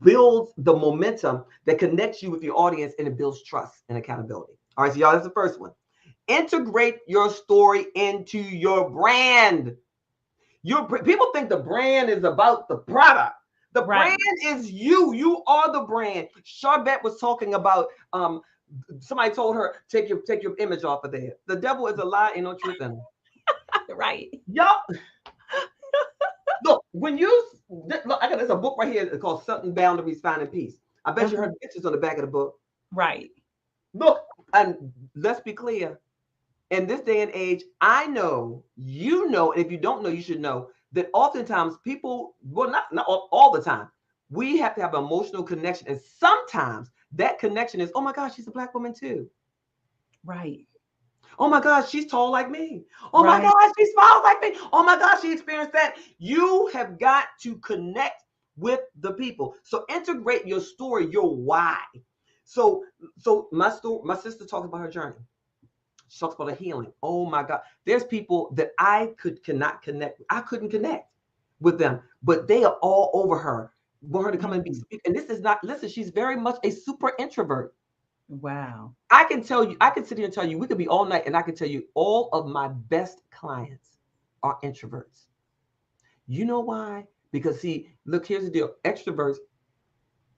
builds the momentum that connects you with your audience, and it builds trust and accountability. All right, so y'all, that's the first one. Integrate your story into your brand. People think the brand is about the product. The brand is you. You are the brand. Sharvette was talking about somebody told her, take your image off of there. The devil is a lie, ain't no truth in it. Right. Yup. Look, I got there's a book right here called Certain Boundaries, Finding Peace. I bet you heard pictures on the back of the book. Right. Look, and let's be clear. In this day and age, I know, you know, and if you don't know, you should know that oftentimes people, well, not all the time, we have to have an emotional connection. And sometimes that connection is, oh my gosh, she's a Black woman too. Right. Oh my gosh, she's tall like me. Oh my Right. gosh, she smiles like me. Oh my gosh, she experienced that. You have got to connect with the people. So integrate your story, your why. So my story, my sister talks about her journey. She talks about her healing. Oh my God. There's people that cannot connect. I couldn't connect with them, but they are all over her. Want her to come and be speak. And this is not, listen, she's very much a super introvert. Wow. I can tell you, I can sit here and tell you, we could be all night and I can tell you all of my best clients are introverts. You know why? Because see, look, here's the deal. Extroverts,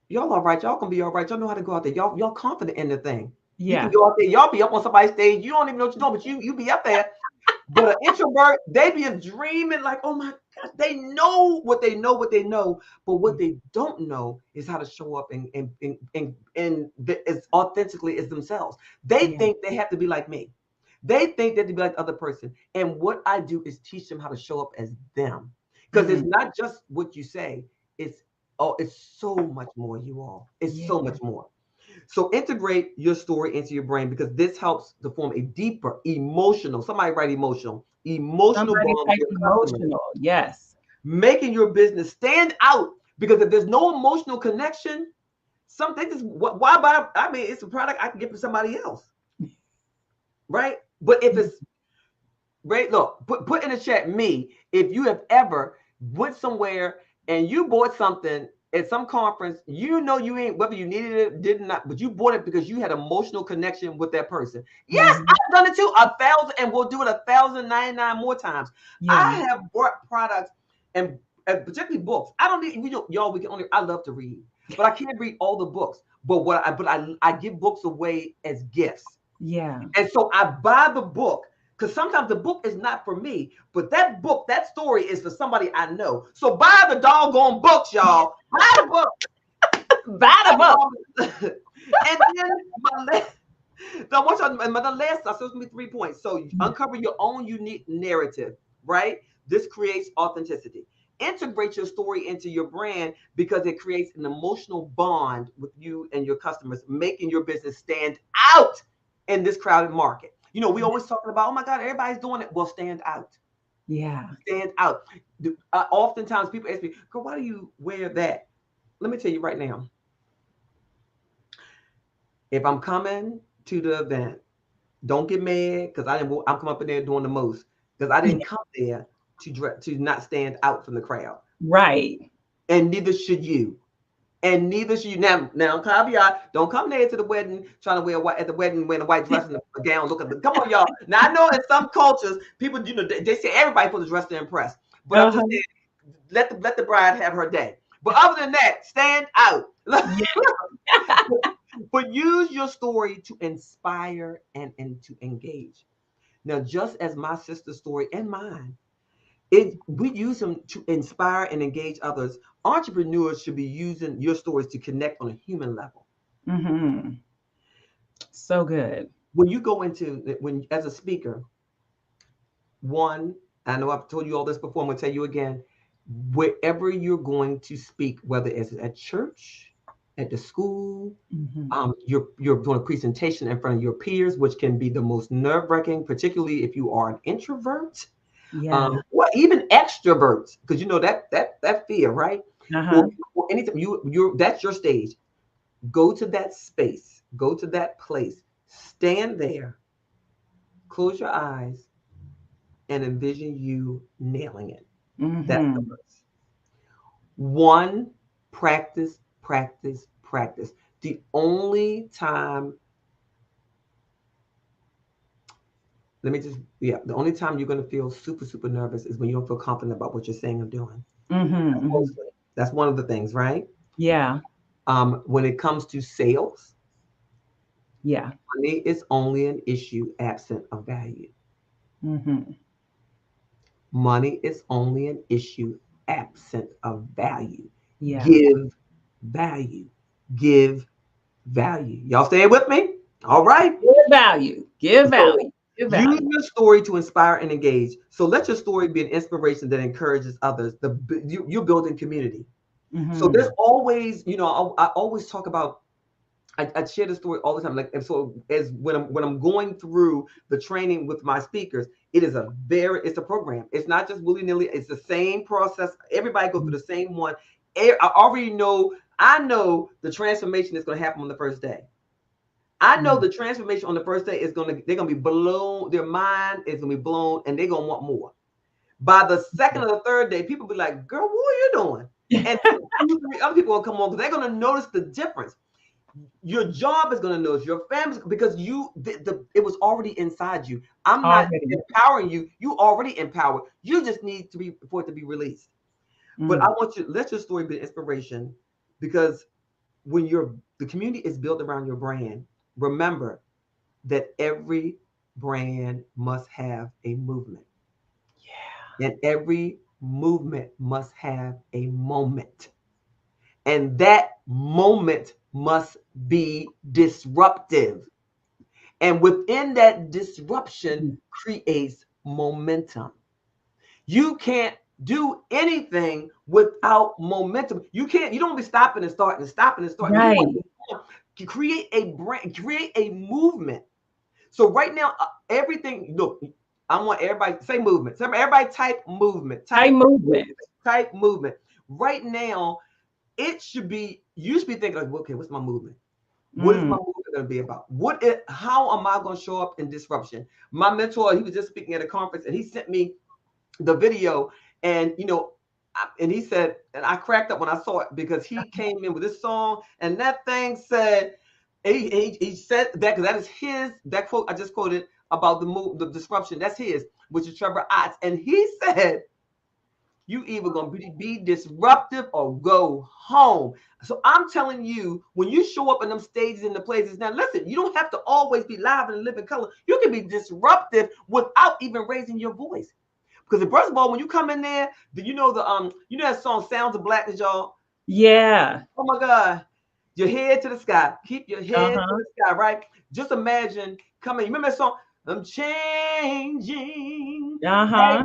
y'all all right. Y'all gonna be all right. Y'all know how to go out there. Y'all confident in the thing. You can Yeah. go out there. Y'all be up on somebody's stage. You don't even know what you're doing, but you be up there. But an introvert, they be dreaming like, oh my gosh, they know what they know, but what they don't know is how to show up as authentically as themselves. They Yeah. think they have to be like me. They think they have to be like the other person. And what I do is teach them how to show up as them. Because it's Mhm. not just what you say, it's it's so much more, you all. It's Yeah. so much more. So integrate your story into your brain because this helps to form a deeper emotional, somebody write emotional Somebody bond with type your customers, emotional. Yes. making your business stand out. Because if there's no emotional connection, something is why buy? I mean, it's a product I can get from somebody else, right? But if it's right, look, put in the chat me if you have ever went somewhere and you bought something at some conference, you know you ain't whether you needed it, did not, but you bought it because you had emotional connection with that person. Yes, Mhm. I've done it too, 1,000, and we'll do it 1,099 more times. Yeah. I have bought products and particularly books. I don't need y'all. We can only. I love to read, but I can't read all the books. But I give books away as gifts. Yeah. And so I buy the book because sometimes the book is not for me, but that book, that story is for somebody I know. So buy the doggone books, y'all. Buy the book. Buy the book. And then my last, so I want y'all, the last, so it's going to be 3 points. So uncover your own unique narrative, right? This creates authenticity. Integrate your story into your brand because it creates an emotional bond with you and your customers, making your business stand out in this crowded market. You know, we always talking about, oh my God, everybody's doing it. Well, stand out. Yeah. Stand out. Oftentimes people ask me, girl, why do you wear that? Let me tell you right now. If I'm coming to the event, don't get mad because I'm coming up in there doing the most because I didn't come there to not stand out from the crowd, Right. and neither should you. And neither should you. Now, caveat: don't come there to the wedding trying to wear white at the wedding wearing a white dress and a gown. Look at the come on, y'all. Now I know in some cultures, people, you know, they say everybody put a dress to impress, but I'm just Uh-huh. saying, let the bride have her day. But other than that, stand out. But use your story to inspire and to engage. Now, just as my sister's story and mine, we use them to inspire and engage others. Entrepreneurs should be using your stories to connect on a human level. Hmm. So good. When you go into when as a speaker, one, I know I've told you all this before, I'm gonna tell you again, wherever you're going to speak, whether it's at church, at the school, Hmm. you're doing a presentation in front of your peers, which can be the most nerve-wracking, particularly if you are an introvert. Yeah. Well, even extroverts, because you know that fear, right? Or, Uh-huh. or anything you're that's your stage. Go to that space, go to that place, stand there, close your eyes, and envision you nailing it. That's the Hmm. first. One, practice, practice, practice. The only time, the only time you're going to feel super, super nervous is when you don't feel confident about what you're saying or doing. Hmm. Hmm. Mostly. That's one of the things, right? Yeah. When it comes to sales, Yeah. money is only an issue absent of value. Hmm. Money is only an issue absent of value. Yeah. Give value. Give value. Y'all staying with me? All right. Give value. Give So value. Give use value. your story to inspire and engage. So let your story be an inspiration that encourages others. You're building community. So there's Hmm. always, I always talk about I share the story all the time. Like, and so as when I'm going through the training with my speakers, it's a program. It's not just willy-nilly. It's the same process. Everybody goes through the same one. I already know. I know the transformation is going to happen on the first day. I know the transformation on the first day they're gonna be blown. Their mind is gonna be blown, and they're gonna want more. By the second or the third day, people be like, "Girl, what are you doing?" And 2, 3 other people will come on because they're gonna notice the difference. Your job is going to notice, your family, because it was already inside you. I'm not empowering you. You already empowered. You just need for it to be released. But I want you, let your story be inspiration, because when the community is built around your brand, remember that every brand must have a movement. Yeah. And every movement must have a moment. And that moment must be disruptive. And within that disruption creates momentum. You can't do anything without momentum. You don't be stopping and starting and stopping and starting. Right. You create a brand, create a movement. So right now, everything, look, I want everybody to say movement. Everybody type movement. Type movement. Type movement. Right now, you should be thinking like, okay, what's my movement? What is my movement going to be about? How am I going to show up in disruption? My mentor, he was just speaking at a conference, and he sent me the video, and and he said, and I cracked up when I saw it, because he came in with this song, and that thing said, he said that, because that is that quote I just quoted about the disruption. That's his, which is Trevor Otts, and he said, you either going to be disruptive or go home. So I'm telling you, when you show up in them stages and the places, now listen, you don't have to always be live and live in color. You can be disruptive without even raising your voice. Because first of all, when you come in there, you know that song Sounds of Blackness, y'all? Yeah. Oh my God. Your head to the sky. Keep your head to the sky, right? Just imagine coming. You remember that song? I'm changing. Hey,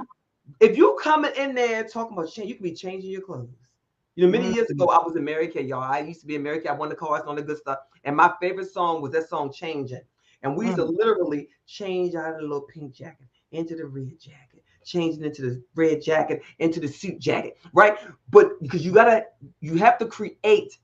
if you coming in there talking about change, you can be changing your clothes. Many years ago, I was in Mary Kay, y'all. I used to be in Mary Kay. I won the cars on the good stuff. And my favorite song was that song, Changing. And we used to literally change out of the little pink jacket into the red jacket, changing into the red jacket, into the suit jacket, right? But because you have to create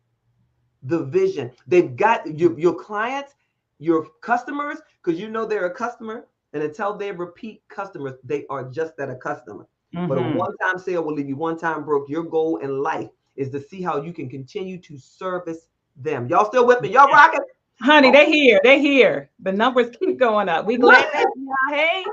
the vision. They've got your clients, your customers, because they're a customer. And until they repeat customers, they are just that, a customer. But a one-time sale will leave you one time broke. Your goal in life is to see how you can continue to service them. Y'all still with me? Y'all rocking? Honey, they here. The numbers keep going up. We glad that you're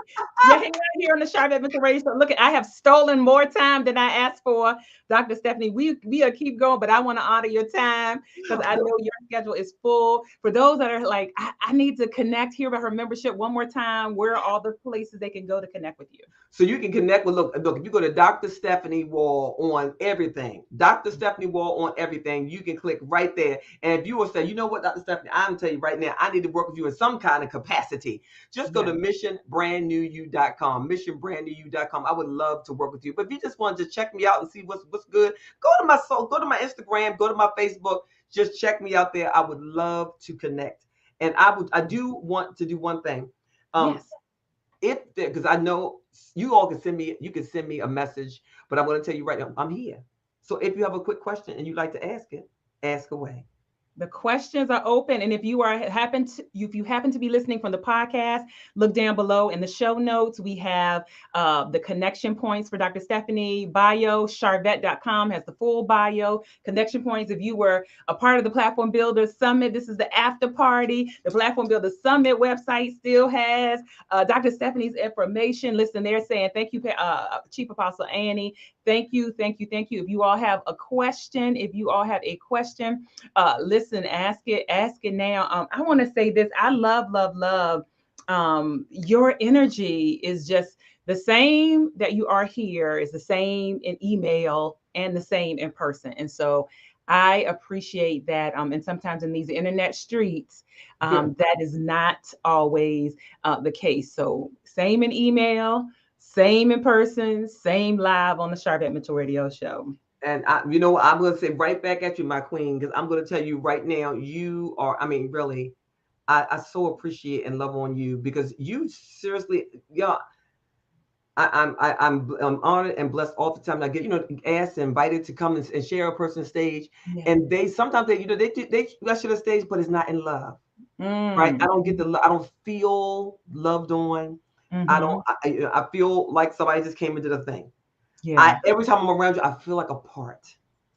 here on the Sharvette Mitchell Radio Show. Look, I have stolen more time than I asked for, Dr. Stephanie. We'll keep going, but I want to honor your time, because I know your schedule is full. For those that are like, I need to connect, here about her membership one more time, where are all the places they can go to connect with you? So you can connect with, look, if you go to Dr. Stephanie Wall on everything, Dr. Stephanie Wall on everything, you can click right there. And if you will say, you know what, Dr. Stephanie, I'm telling you right now, I need to work with you in some kind of capacity. Just go to missionbrandnewyou.com, missionbrandnewyou.com. I would love to work with you. But if you just want to check me out and see what's good, go to my Instagram, go to my Facebook, just check me out there. I would love to connect. And I do want to do one thing. Yes. Because I know you all can send me a message, but I'm going to tell you right now, I'm here. So if you have a quick question and you'd like to ask it, ask away. The questions are open, and if you happen to be listening from the podcast, look down below in the show notes. We have the connection points for Dr. Stephanie bio. Sharvette.com has the full bio. Connection points. If you were a part of the Platform Builders Summit, this is the after party. The Platform Builders Summit website still has Dr. Stephanie's information. Listen, they're saying thank you, Chief Apostle Annie. Thank you. If you all have a question, listen, ask it now. I want to say this. I love. Your energy is just the same that you are here, is the same in email and the same in person. And so I appreciate that. And sometimes in these internet streets, that is not always the case. So same in email, same in person, same live on the Sharvette Mitchell Radio Show. And you know, I'm going to say right back at you, my queen, because I'm going to tell you right now, you are, I mean, really, I so appreciate and love on you because you seriously, yeah, I'm honored and blessed all the time. I get, you know, asked and invited to come and share a person's stage. Yeah. And they sometimes they, you know, they share the stage, but it's not in love. Right? I don't get I don't feel loved on. I don't. I feel like somebody just came into the thing. Yeah. Every time I'm around you, I feel like a part.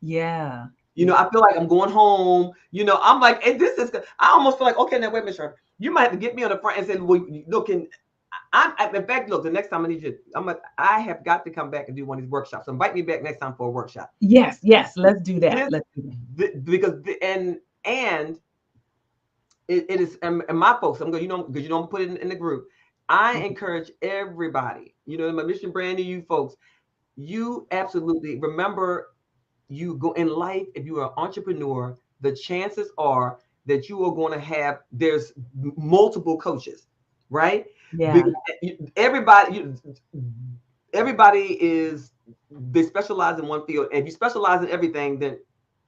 Yeah. You know, I feel like I'm going home. You know, I'm like, and this is. I almost feel like, okay, now wait a minute, Sharvette. You might have to get me on the front and say, well, look, in fact, look, the next time I need you, I have got to come back and do one of these workshops. Invite me back next time for a workshop. Yes, yes, let's do that. Let's do that. Because and it is, and my folks, I'm going, you know, because you don't put it in the group. I encourage everybody, you know, my mission brand to you folks, you absolutely remember, you go in life, if you are an entrepreneur, the chances are that you are going to have, there's multiple coaches, right? Yeah. Everybody, everybody is, they specialize in one field. And if you specialize in everything, then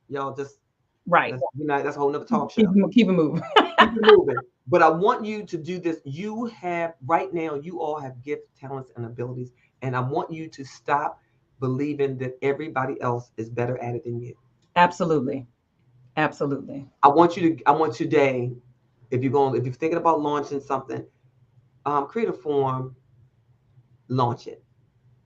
y'all just, right. That's a whole nother talk show. Keep it moving. Keep it moving. But I want you to do this. You have, right now, you all have gifts, talents, and abilities. And I want you to stop believing that everybody else is better at it than you. Absolutely. Absolutely. I want today, if you're thinking about launching something, create a form, launch it.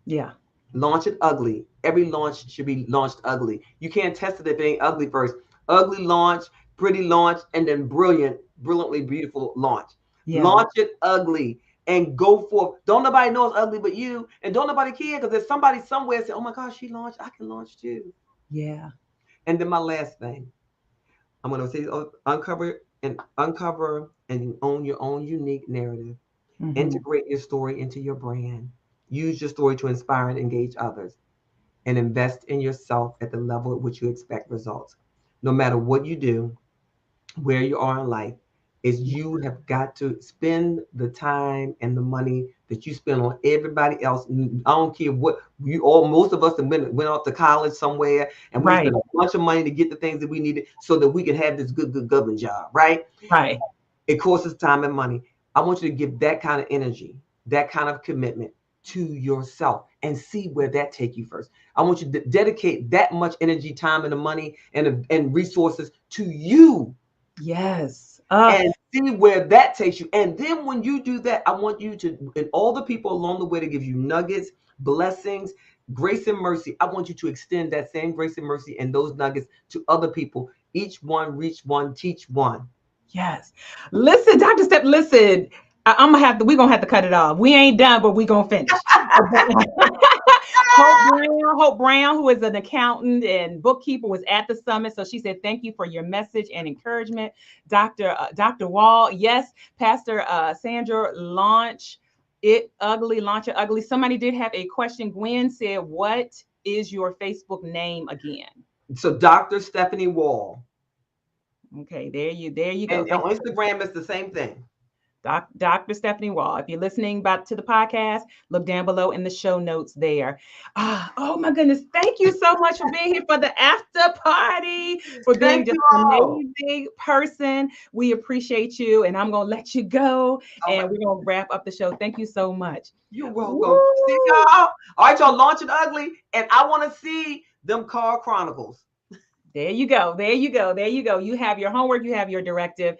Yeah. Launch it ugly. Every launch should be launched ugly. You can't test it if it ain't ugly first. Ugly launch, pretty launch, and then brilliantly beautiful launch. Yeah. Launch it ugly and go forth. Don't nobody know it's ugly but you, and don't nobody care because there's somebody somewhere say, "Oh my gosh, she launched. I can launch too." Yeah. And then my last thing, I'm gonna say, uncover and own your own unique narrative. Integrate your story into your brand. Use your story to inspire and engage others, and invest in yourself at the level at which you expect results. No matter what you do, where you are in life, is you have got to spend the time and the money that you spend on everybody else. I don't care what you all, most of us have went off to college somewhere and we spent a bunch of money to get the things that we needed so that we could have this good government job, right? Right. It costs us time and money. I want you to give that kind of energy, that kind of commitment to yourself and see where that take you first. I want you to dedicate that much energy, time, and the money and resources to you. Yes. And see where that takes you. And then when you do that, I want you to, and all the people along the way to give you nuggets, blessings, grace and mercy. I want you to extend that same grace and mercy and those nuggets to other people. Each one, reach one, teach one. Yes. Listen, Dr. Step, listen. We're gonna have to cut it off. We ain't done, but we're gonna finish. Hope Brown, who is an accountant and bookkeeper, was at the summit. So she said, thank you for your message and encouragement. Dr. Wall, yes, Pastor Sandra, launch it ugly. Somebody did have a question. Gwen said, what is your Facebook name again? So Dr. Stephanie Wall. Okay, there you go. And on Instagram, it's the same thing. Dr. Stephanie Wall. If you're listening back to the podcast, look down below in the show notes there. Oh my goodness. Thank you so much for being here for the after party, for being just an amazing person. We appreciate you. And I'm going to let you go and we're going to wrap up the show. Thank you so much. You're welcome. See y'all. All right, y'all, launch it ugly. And I want to see them car chronicles. There you go. You have your homework. You have your directive.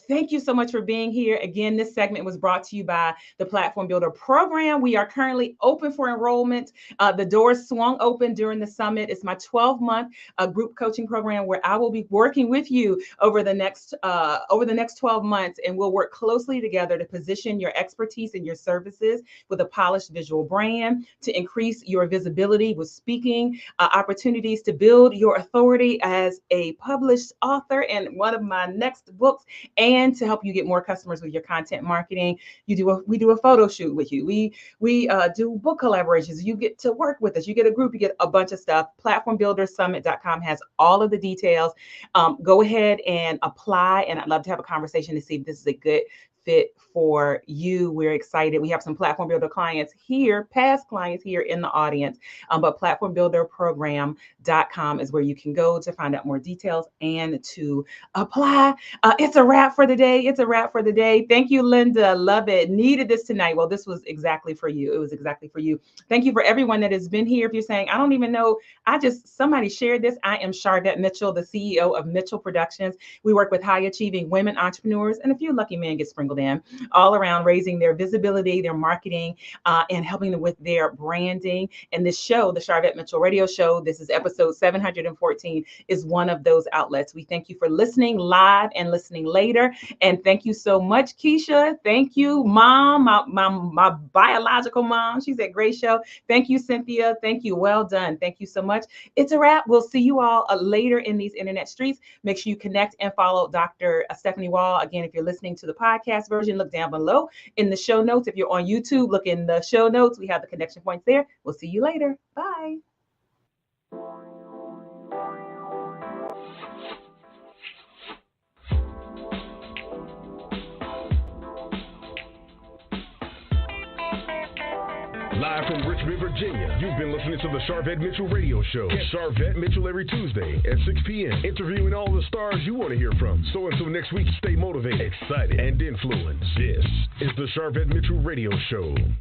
Thank you so much for being here. Again, this segment was brought to you by the Platform Builder Program. We are currently open for enrollment. The doors swung open during the summit. It's my 12-month group coaching program where I will be working with you over the next 12 months, and we'll work closely together to position your expertise and your services with a polished visual brand, to increase your visibility with speaking opportunities, to build your authority as a published author in one of my next books, and to help you get more customers with your content marketing. We do a photo shoot with you. We do book collaborations. You get to work with us. You get a group. You get a bunch of stuff. Platformbuildersummit.com has all of the details. Go ahead and apply, and I'd love to have a conversation to see if this is a good fit for you. We're excited. We have some Platform Builder clients here, past clients here in the audience, but platformbuilderprogram.com is where you can go to find out more details and to apply. It's a wrap for the day. It's a wrap for the day. Thank you, Linda. Love it. Needed this tonight. Well, this was exactly for you. It was exactly for you. Thank you for everyone that has been here. If you're saying, I don't even know, somebody shared this. I am Sharvette Mitchell, the CEO of Mitchell Productions. We work with high achieving women entrepreneurs, and a few lucky men get sprinkled in, all around raising their visibility, their marketing, and helping them with their branding. And this show, the Sharvette Mitchell Radio Show, this is episode 714, is one of those outlets. We thank you for listening live and listening later. And thank you so much, Keisha. Thank you, Mom, my biological mom. She's at Great Show. Thank you, Cynthia. Thank you. Well done. Thank you so much. It's a wrap. We'll see you all later in these internet streets. Make sure you connect and follow Dr. Stephanie Wall. Again, if you're listening to the podcast version, look down below in the show notes. If you're on YouTube, look in the show notes. We have the connection points there. We'll see you later. Bye. Live from Richmond, Virginia, you've been listening to the Sharvette Mitchell Radio Show. Get Sharvette Mitchell every Tuesday at 6 p.m., interviewing all the stars you want to hear from. So until next week, stay motivated, excited, and influenced. This is the Sharvette Mitchell Radio Show.